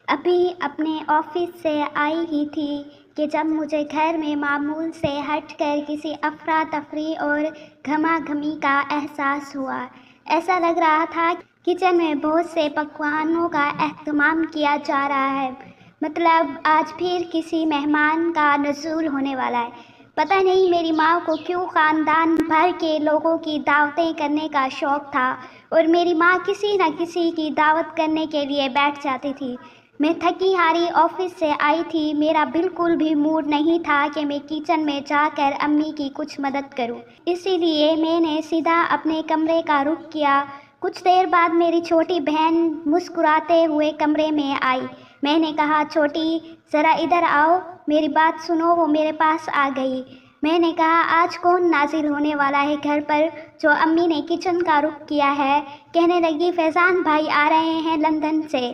ابھی اپنے آفس سے آئی ہی تھی کہ جب مجھے گھر میں معمول سے ہٹ کر کسی افراتفری اور گھما گھمی کا احساس ہوا۔ ایسا لگ رہا تھا کچن میں بہت سے پکوانوں کا اہتمام کیا جا رہا ہے، مطلب آج پھر کسی مہمان کا نزول ہونے والا ہے۔ پتہ نہیں میری ماں کو کیوں خاندان بھر کے لوگوں کی دعوتیں کرنے کا شوق تھا اور میری ماں کسی نہ کسی کی دعوت کرنے کے لیے بیٹھ جاتی تھی۔ میں تھکی ہاری آفس سے آئی تھی، میرا بالکل بھی موڈ نہیں تھا کہ میں کچن میں جا کر امی کی کچھ مدد کروں، اسی لیے میں نے سیدھا اپنے کمرے کا رخ کیا۔ کچھ دیر بعد میری چھوٹی بہن مسکراتے ہوئے کمرے میں آئی۔ میں نے کہا، چھوٹی ذرا ادھر آؤ، میری بات سنو۔ وہ میرے پاس آ گئی۔ میں نے کہا، آج کون نازل ہونے والا ہے گھر پر؟ جو امی نے کچن کا رخ کیا ہے، کہنے لگی، فیضان بھائی آ رہے ہیں لندن سے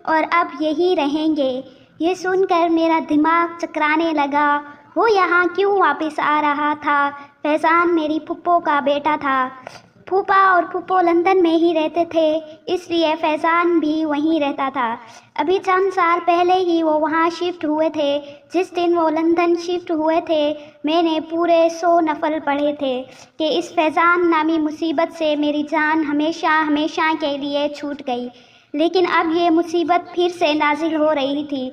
اور اب یہی رہیں گے۔ یہ سن کر میرا دماغ چکرانے لگا۔ وہ یہاں کیوں واپس آ رہا تھا؟ فیضان میری پھپھو کا بیٹا تھا۔ پھوپھا اور پھوپھو لندن میں ہی رہتے تھے، اس لیے فیضان بھی وہیں رہتا تھا۔ ابھی چند سال پہلے ہی وہ وہاں شفٹ ہوئے تھے۔ جس دن وہ لندن شفٹ ہوئے تھے، میں نے پورے 100 نفل پڑھے تھے کہ اس فیضان نامی مصیبت سے میری جان ہمیشہ ہمیشہ کے لیے چھوٹ گئی۔ لیکن اب یہ مصیبت پھر سے نازل ہو رہی تھی۔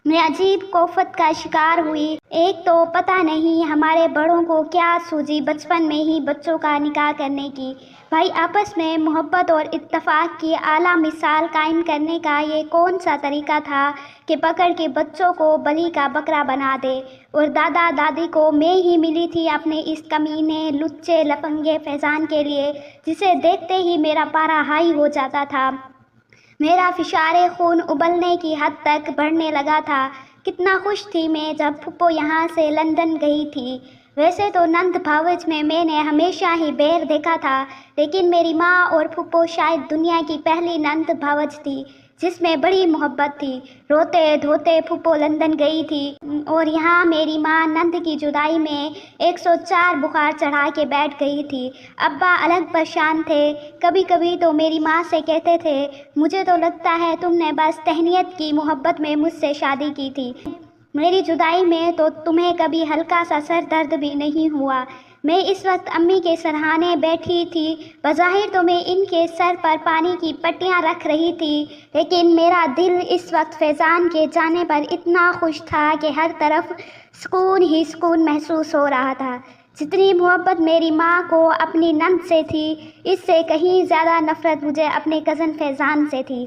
میں عجیب کوفت کا شکار ہوئی۔ ایک تو پتہ نہیں ہمارے بڑوں کو کیا سوجی بچپن میں ہی بچوں کا نکاح کرنے کی۔ بھائی آپس میں محبت اور اتفاق کی اعلیٰ مثال قائم کرنے کا یہ کون سا طریقہ تھا کہ پکڑ کے بچوں کو بلی کا بکرا بنا دے۔ اور دادا دادی کو میں ہی ملی تھی اپنے اس کمینے لچے لفنگے فیضان کے لیے، جسے دیکھتے ہی میرا پارا ہائی ہو جاتا تھا۔ میرا فشار خون ابلنے کی حد تک بڑھنے لگا تھا۔ کتنا خوش تھی میں جب پھپھو یہاں سے لندن گئی تھی۔ ویسے تو نند بھاوج میں نے ہمیشہ ہی بیر دیکھا تھا، لیکن میری ماں اور پھپھو شاید دنیا کی پہلی نند بھاوج تھی جس میں بڑی محبت تھی۔ روتے دھوتے پھپھو لندن گئی تھی اور یہاں میری ماں نند کی جدائی میں 104 بخار چڑھا کے بیٹھ گئی تھی۔ ابا الگ پریشان تھے۔ کبھی کبھی تو میری ماں سے کہتے تھے، مجھے تو لگتا ہے تم نے بس تہنیت کی محبت میں مجھ سے شادی کی تھی۔ میری جدائی میں تو تمہیں کبھی ہلکا سا سر درد بھی نہیں ہوا۔ میں اس وقت امی کے سرہانے بیٹھی تھی۔ بظاہر تو میں ان کے سر پر پانی کی پٹیاں رکھ رہی تھی، لیکن میرا دل اس وقت فیضان کے جانے پر اتنا خوش تھا کہ ہر طرف سکون ہی سکون محسوس ہو رہا تھا۔ جتنی محبت میری ماں کو اپنی نند سے تھی، اس سے کہیں زیادہ نفرت مجھے اپنے کزن فیضان سے تھی۔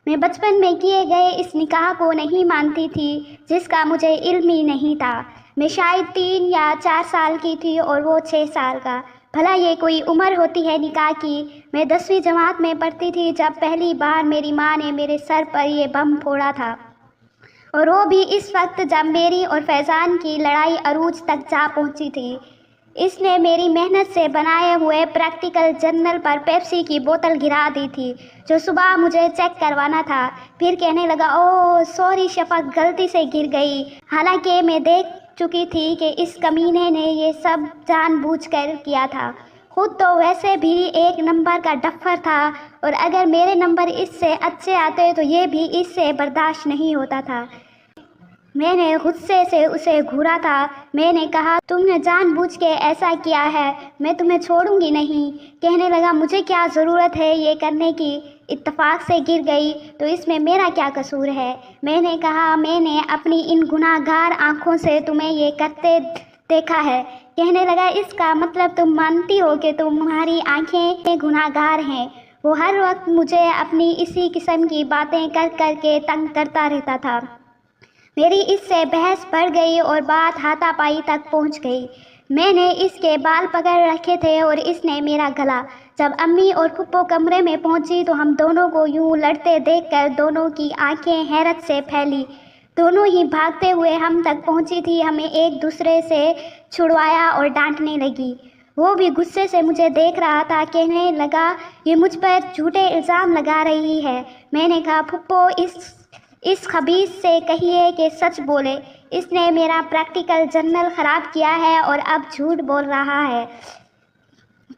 میں بچپن میں کیے گئے اس نکاح کو نہیں مانتی تھی جس کا مجھے علم ہی نہیں تھا۔ میں شاید 3 یا 4 سال کی تھی اور وہ 6 سال کا۔ بھلا یہ کوئی عمر ہوتی ہے نکاح کی؟ میں 10ویں جماعت میں پڑھتی تھی جب پہلی بار میری ماں نے میرے سر پر یہ بم پھوڑا تھا، اور وہ بھی اس وقت جب میری اور فیضان کی لڑائی عروج تک جا پہنچی تھی۔ اس نے میری محنت سے بنائے ہوئے پریکٹیکل جرنل پر پیپسی کی بوتل گرا دی تھی جو صبح مجھے چیک کروانا تھا۔ پھر کہنے لگا، اوہ سوری شفق، غلطی سے گر گئی۔ حالانکہ میں دیکھ چکی تھی کہ اس کمینے نے یہ سب جان بوجھ کر کیا تھا۔ خود تو ویسے بھی 1 نمبر کا ڈفر تھا، اور اگر میرے نمبر اس سے اچھے آتے تو یہ بھی اس سے برداشت نہیں ہوتا تھا۔ میں نے غصے سے اسے گھورا تھا۔ میں نے کہا، تم نے جان بوجھ کے ایسا کیا ہے، میں تمہیں چھوڑوں گی نہیں۔ کہنے لگا، مجھے کیا ضرورت ہے یہ کرنے کی، اتفاق سے گر گئی تو اس میں میرا کیا قصور ہے۔ میں نے کہا، میں نے اپنی ان گناہ گار آنکھوں سے تمہیں یہ کرتے دیکھا ہے۔ کہنے لگا، اس کا مطلب تم مانتی ہو کہ تمہاری آنکھیں گناہ گار ہیں۔ وہ ہر وقت مجھے اپنی اسی قسم کی باتیں کر کر کے تنگ کرتا رہتا تھا۔ میری اس سے بحث بڑھ گئی اور بات ہاتھا پائی تک پہنچ گئی۔ میں نے اس کے بال پکڑ رکھے تھے اور اس نے میرا گلا۔ جب امی اور پھپھو کمرے میں پہنچی تو ہم دونوں کو یوں لڑتے دیکھ کر دونوں کی آنکھیں حیرت سے پھیلی۔ دونوں ہی بھاگتے ہوئے ہم تک پہنچی تھی، ہمیں ایک دوسرے سے چھڑوایا اور ڈانٹنے لگی۔ وہ بھی غصے سے مجھے دیکھ رہا تھا۔ کہنے لگا، یہ مجھ پر جھوٹے الزام لگا رہی ہے۔ میں نے کہا، پھپھو اس خبیث سے کہیے کہ سچ بولے، اس نے میرا پریکٹیکل جرنل خراب کیا ہے اور اب جھوٹ بول رہا ہے۔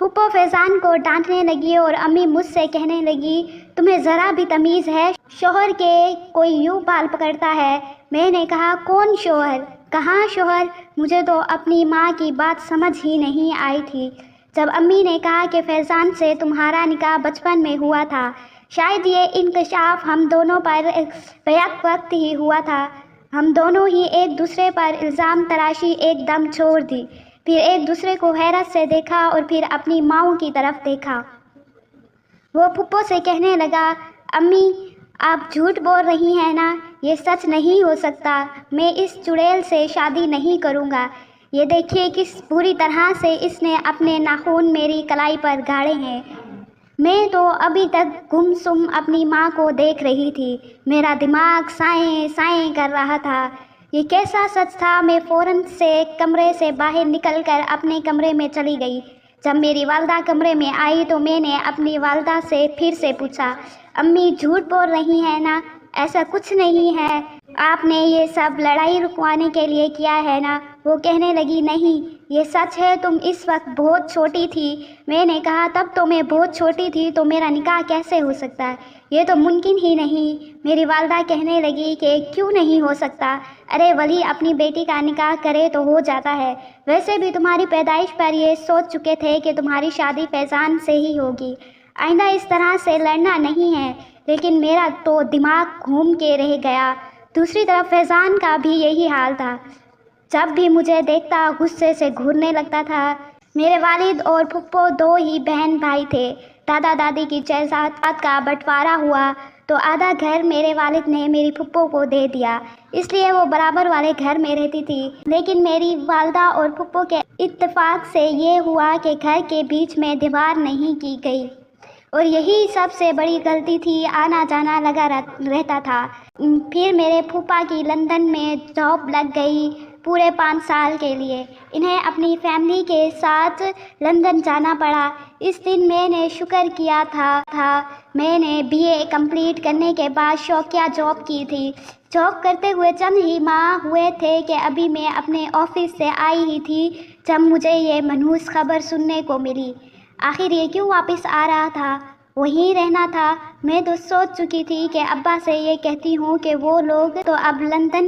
پھپھو فیضان کو ڈانٹنے لگی اور امی مجھ سے کہنے لگی تمہیں ذرا بھی تمیز ہے؟ شوہر کے کوئی یوں بال پکڑتا ہے؟ میں نے کہا کون شوہر؟ کہاں شوہر؟ مجھے تو اپنی ماں کی بات سمجھ ہی نہیں آئی تھی جب امی نے کہا کہ فیضان سے تمہارا نکاح بچپن میں ہوا تھا۔ شاید یہ انکشاف ہم دونوں پر بیک وقت ہی ہوا تھا۔ ہم دونوں ہی ایک دوسرے پر الزام تراشی ایک دم چھوڑ دی، پھر ایک دوسرے کو حیرت سے دیکھا اور پھر اپنی ماؤں کی طرف دیکھا۔ وہ پھپھو سے کہنے لگا امی آپ جھوٹ بول رہی ہیں نا، یہ سچ نہیں ہو سکتا، میں اس چڑیل سے شادی نہیں کروں گا۔ یہ دیکھیے کس بری طرح سے اس نے اپنے ناخن میری کلائی پر گاڑے ہیں۔ میں تو ابھی تک گم سم اپنی ماں کو دیکھ رہی تھی، میرا دماغ سائیں سائیں کر رہا تھا۔ یہ کیسا سچ تھا؟ میں فوراً سے کمرے سے باہر نکل کر اپنے کمرے میں چلی گئی۔ جب میری والدہ کمرے میں آئی تو میں نے اپنی والدہ سے پھر سے پوچھا امی جھوٹ بول رہی ہیں نا؟ ایسا کچھ نہیں ہے، آپ نے یہ سب لڑائی رکوانے کے لیے کیا ہے نا؟ وہ کہنے لگی نہیں یہ سچ ہے، تم اس وقت بہت چھوٹی تھی۔ میں نے کہا تب تو میں بہت چھوٹی تھی تو میرا نکاح کیسے ہو سکتا ہے؟ یہ تو ممکن ہی نہیں۔ میری والدہ کہنے لگی کہ کیوں نہیں ہو سکتا؟ ارے ولی اپنی بیٹی کا نکاح کرے تو ہو جاتا ہے، ویسے بھی تمہاری پیدائش پر یہ سوچ چکے تھے کہ تمہاری شادی فیضان سے ہی ہوگی، آئندہ اس طرح سے لڑنا نہیں ہے۔ لیکن میرا تو دماغ گھوم کے رہ گیا۔ دوسری طرف فیضان کا بھی یہی حال تھا، جب بھی مجھے دیکھتا غصے سے گھورنے لگتا تھا۔ میرے والد اور پھپھو دو ہی بہن بھائی تھے۔ دادا دادی کی جائیداد کا بٹوارا ہوا تو آدھا گھر میرے والد نے میری پھپھو کو دے دیا، اس لیے وہ برابر والے گھر میں رہتی تھی۔ لیکن میری والدہ اور پھپھو کے اتفاق سے یہ ہوا کہ گھر کے بیچ میں دیوار نہیں کی گئی، اور یہی سب سے بڑی غلطی تھی، آنا جانا لگا رہتا تھا۔ پھر میرے پھوپھا کی لندن میں جاب لگ گئی پورے 5 سال کے لیے، انہیں اپنی فیملی کے ساتھ لندن جانا پڑا۔ اس دن میں نے شکر کیا تھا میں نے BA کمپلیٹ کرنے کے بعد شوقیہ جاب کی تھی۔ جاب کرتے ہوئے چند ہی ماہ ہوئے تھے کہ ابھی میں اپنے آفس سے آئی ہی تھی جب مجھے یہ منحوس خبر سننے کو ملی۔ آخر یہ کیوں واپس آ رہا تھا؟ وہیں رہنا تھا۔ میں تو سوچ چکی تھی کہ ابا سے یہ کہتی ہوں کہ وہ لوگ تو اب لندن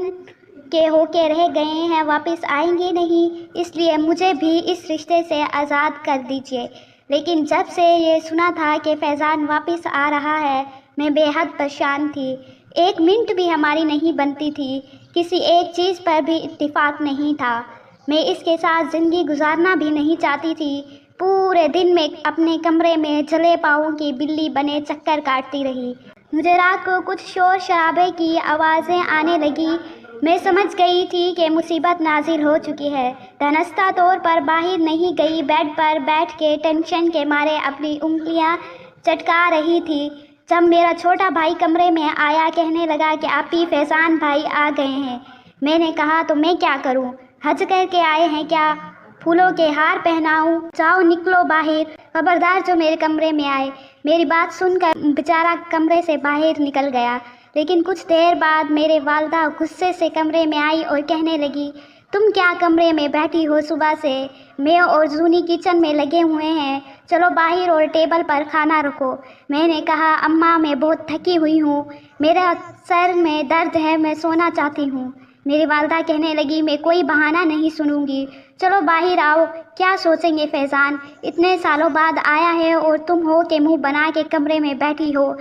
کے ہو کے رہ گئے ہیں، واپس آئیں گے نہیں، اس لیے مجھے بھی اس رشتے سے آزاد کر دیجیے۔ لیکن جب سے یہ سنا تھا کہ فیضان واپس آ رہا ہے میں بے حد پریشان تھی۔ ایک منٹ بھی ہماری نہیں بنتی تھی، کسی ایک چیز پر بھی اتفاق نہیں تھا۔ میں اس کے ساتھ زندگی گزارنا بھی نہیں چاہتی تھی۔ پورے دن میں اپنے کمرے میں جلے پاؤں کی بلی بنے چکر کاٹتی رہی۔ مجھے رات کو کچھ شور شرابے کی آوازیں آنے لگی۔ میں سمجھ گئی تھی کہ مصیبت نازل ہو چکی ہے۔ دھنستہ طور پر باہر نہیں گئی، بیڈ پر بیٹھ کے ٹینشن کے مارے اپنی انگلیاں چٹکا رہی تھی۔ جب میرا چھوٹا بھائی کمرے میں آیا کہنے لگا کہ آپی فیضان بھائی آ گئے ہیں۔ میں نے کہا تو میں کیا کروں؟ حج کر کے آئے ہیں کیا؟ پھولوں کے ہار پہناؤں؟ جاؤ نکلو باہر، خبردار جو میرے کمرے میں آئے۔ میری بات سن کر بیچارہ کمرے سے باہر نکل گیا۔ لیکن کچھ دیر بعد میرے والدہ غصے سے کمرے میں آئی اور کہنے لگی تم کیا کمرے میں بیٹھی ہو صبح سے؟ میں اور زونی کچن میں لگے ہوئے ہیں، چلو باہر اور ٹیبل پر کھانا رکھو۔ میں نے کہا اماں میں بہت تھکی ہوئی ہوں، میرا سر میں درد ہے، میں سونا چاہتی ہوں۔ میری والدہ کہنے لگی میں کوئی بہانہ نہیں سنوں گی، چلو باہر آؤ، کیا سوچیں گے فیضان اتنے سالوں بعد آیا ہے اور تم ہو کہ منہ بنا کے کمرے میں بیٹھی ہو۔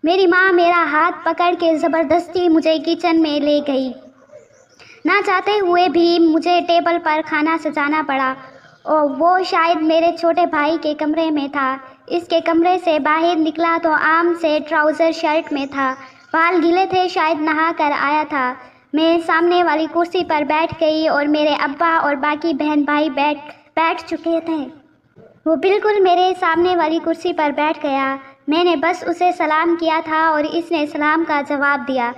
میری ماں میرا ہاتھ پکڑ کے زبردستی مجھے کچن میں لے گئی، نہ چاہتے ہوئے بھی مجھے ٹیبل پر کھانا سجانا پڑا، اور وہ شاید میرے چھوٹے بھائی کے کمرے میں تھا۔ اس کے کمرے سے باہر نکلا تو عام سے ٹراؤزر شرٹ میں تھا، بال گیلے تھے، شاید نہا کر آیا تھا۔ میں سامنے والی کرسی پر بیٹھ گئی اور میرے ابا اور باقی بہن بھائی بیٹھ چکے تھے۔ وہ بالکل میرے سامنے والی کرسی پر بیٹھ گیا۔ میں نے بس اسے سلام کیا تھا اور اس نے سلام کا جواب دیا۔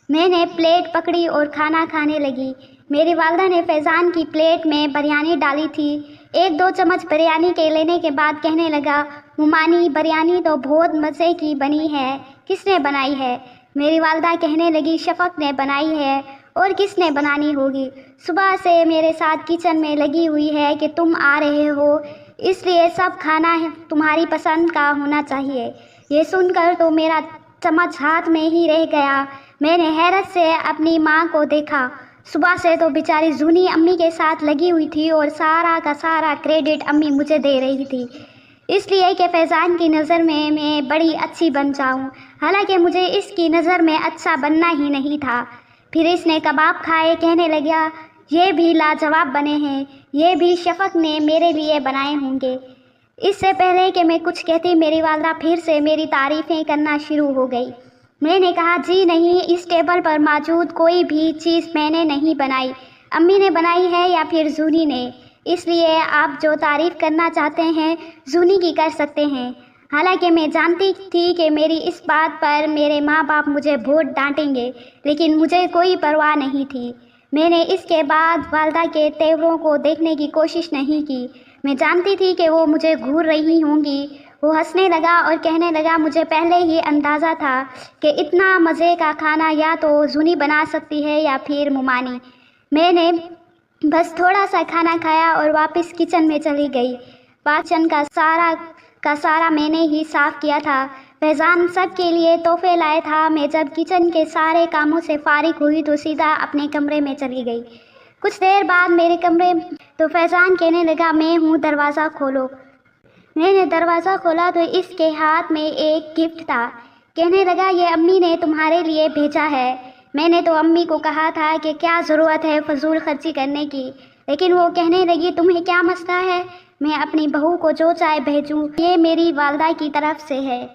میں نے پلیٹ پکڑی اور کھانا کھانے لگی۔ میری والدہ نے فیضان کی پلیٹ میں بریانی ڈالی تھی۔ 1-2 چمچ بریانی کے لینے کے بعد کہنے لگا ممانی بریانی تو بہت مزے کی بنی ہے، کس نے بنائی ہے؟ میری والدہ کہنے لگی شفق نے بنائی ہے، اور کس نے بنانی ہوگی؟ صبح سے میرے ساتھ کچن میں لگی ہوئی ہے کہ تم آ رہے ہو، اس لیے سب کھانا تمہاری پسند کا ہونا چاہیے۔ یہ سن کر تو میرا چمچ ہاتھ میں ہی رہ گیا۔ میں نے حیرت سے اپنی ماں کو دیکھا۔ صبح سے تو بیچاری زونی امی کے ساتھ لگی ہوئی تھی اور سارا کا سارا کریڈٹ امی مجھے دے رہی تھی، اس لیے کہ فیضان کی نظر میں بڑی اچھی بن جاؤں، حالانکہ مجھے اس کی نظر میں اچھا بننا ہی نہیں تھا۔ پھر اس نے کباب کھائے، کہنے لگا یہ بھی لاجواب بنے ہیں، یہ بھی شفق نے میرے لیے بنائے ہوں گے۔ اس سے پہلے کہ میں کچھ کہتی میری والدہ پھر سے میری تعریفیں کرنا شروع ہو گئی۔ میں نے کہا جی نہیں، اس ٹیبل پر موجود کوئی بھی چیز میں نے نہیں بنائی، امی نے بنائی ہے یا پھر زونی نے، اس لیے آپ جو تعریف کرنا چاہتے ہیں زونی کی کر سکتے ہیں۔ حالانکہ میں جانتی تھی کہ میری اس بات پر میرے ماں باپ مجھے بہت ڈانٹیں گے، لیکن مجھے کوئی پرواہ نہیں تھی۔ میں نے اس کے بعد والدہ کے تیوروں کو دیکھنے کی کوشش نہیں کی۔ میں جانتی تھی کہ وہ مجھے گھور رہی ہوں گی۔ وہ ہنسنے لگا اور کہنے لگا مجھے پہلے ہی اندازہ تھا کہ اتنا مزے کا کھانا یا تو زونی بنا سکتی ہے یا پھر مومانی۔ میں نے بس تھوڑا سا کھانا کھایا اور واپس کچن میں چلی گئی۔ کچن کا سارا میں نے ہی صاف کیا تھا۔ فیضان سب کے لیے تحفے لائے تھا۔ میں جب کچن کے سارے کاموں سے فارغ ہوئی تو سیدھا اپنے کمرے میں چلی گئی۔ کچھ دیر بعد میرے کمرے تو فیضان کہنے لگا میں ہوں، دروازہ کھولو۔ میں نے دروازہ کھولا تو اس کے ہاتھ میں ایک گفٹ تھا۔ کہنے لگا یہ امی نے تمہارے لیے بھیجا ہے۔ میں نے تو امی کو کہا تھا کہ کیا ضرورت ہے فضول خرچی کرنے کی، لیکن وہ کہنے لگی تمہیں کیا مسئلہ ہے، میں اپنی بہو کو جو چائے بھیجوں، یہ میری والدہ کی طرف سے ہے۔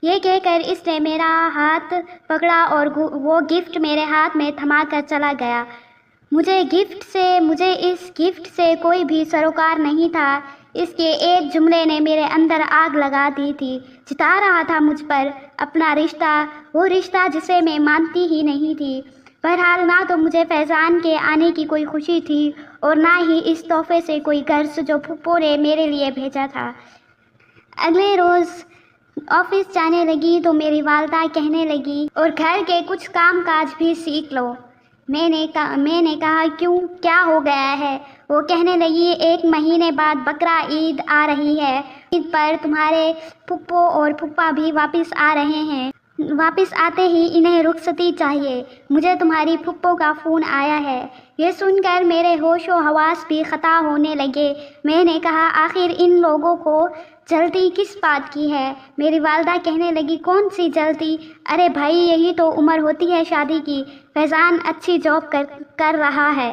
یہ کہہ کر اس نے میرا ہاتھ پکڑا اور وہ گفٹ میرے ہاتھ میں تھما کر چلا گیا۔ مجھے اس گفٹ سے کوئی بھی سروکار نہیں تھا۔ اس کے ایک جملے نے میرے اندر آگ لگا دی تھی، جتا رہا تھا مجھ پر اپنا رشتہ، وہ رشتہ جسے میں مانتی ہی نہیں تھی۔ بہرحال نہ تو مجھے فیضان کے آنے کی کوئی خوشی تھی اور نہ ہی اس تحفے سے کوئی غرض جو پھپھو نے میرے لیے بھیجا تھا۔ اگلے روز آفس جانے لگی تو میری والدہ کہنے لگی اور گھر کے کچھ کام کاج بھی سیکھ لو۔ میں نے کہا کیوں، کیا ہو گیا ہے؟ وہ کہنے لگی 1 مہینے بعد بقرہ عید آ رہی ہے، عید پر تمہارے پھپھو اور پھوپھا بھی واپس آ رہے ہیں، واپس آتے ہی انہیں رخصتی چاہیے، مجھے تمہاری پھپھو کا فون آیا ہے۔ یہ سن کر میرے ہوش و حواس بھی خطا ہونے لگے۔ میں نے کہا آخر ان لوگوں کو جلدی کس بات کی ہے؟ میری والدہ کہنے لگی کون سی جلدی، ارے بھائی یہی تو عمر ہوتی ہے شادی کی، فیضان اچھی جاب کر رہا ہے۔